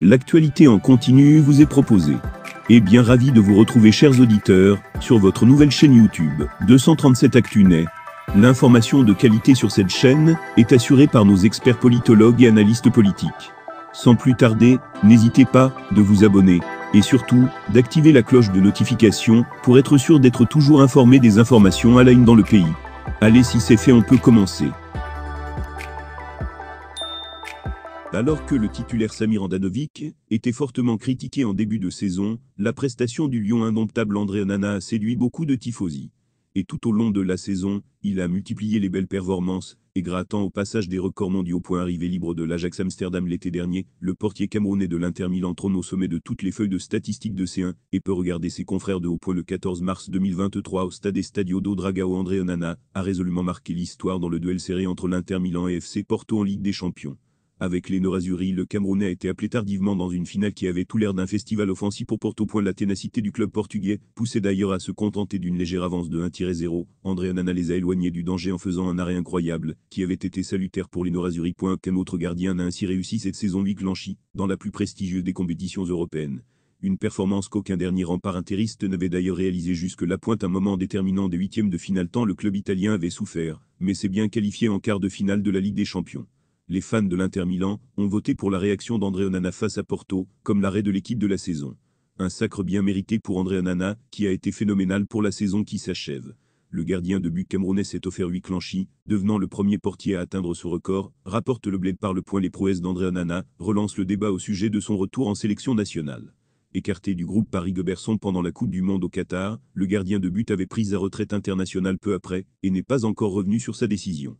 L'actualité en continu vous est proposée. Et bien ravi de vous retrouver chers auditeurs, sur votre nouvelle chaîne YouTube, 237 ActuNet. L'information de qualité sur cette chaîne est assurée par nos experts politologues et analystes politiques. Sans plus tarder, n'hésitez pas de vous abonner, et surtout, d'activer la cloche de notification pour être sûr d'être toujours informé des informations à la une dans le pays. Allez, si c'est fait, on peut commencer. Alors que le titulaire Samir Handanovic était fortement critiqué en début de saison, la prestation du lion indomptable André Onana a séduit beaucoup de tifosi. Et tout au long de la saison, il a multiplié les belles performances, et grattant au passage des records mondiaux. Arrivé libre de l'Ajax Amsterdam l'été dernier, le portier camerounais de l'Inter Milan trône au sommet de toutes les feuilles de statistiques de C1, et peut regarder ses confrères de haut point. Le 14 mars 2023 au Stade Estadio do Dragão, André Onana a résolument marqué l'histoire dans le duel serré entre l'Inter Milan et FC Porto en Ligue des Champions. Avec les Nerazzurri, le Camerounais a été appelé tardivement dans une finale qui avait tout l'air d'un festival offensif pour Porto. La ténacité du club portugais poussait d'ailleurs à se contenter d'une légère avance de 1-0. André Onana les a éloignés du danger en faisant un arrêt incroyable, qui avait été salutaire pour les Nerazzurri. Aucun autre gardien n'a ainsi réussi cette saison 8 Clanchi, dans la plus prestigieuse des compétitions européennes. Une performance qu'aucun dernier rempart interiste n'avait d'ailleurs réalisé jusque-là. Un moment déterminant des huitièmes de finale tant le club italien avait souffert, mais s'est bien qualifié en quart de finale de la Ligue des Champions. Les fans de l'Inter Milan ont voté pour la réaction d'André Onana face à Porto, comme l'arrêt de l'équipe de la saison. Un sacre bien mérité pour André Onana, qui a été phénoménal pour la saison qui s'achève. Le gardien de but camerounais s'est offert 8 Clanchi, devenant le premier portier à atteindre ce record, rapporte le Bled. Par le point, les prouesses d'André Onana relance le débat au sujet de son retour en sélection nationale. Écarté du groupe Paris-Goberson pendant la Coupe du Monde au Qatar, le gardien de but avait pris sa retraite internationale peu après, et n'est pas encore revenu sur sa décision.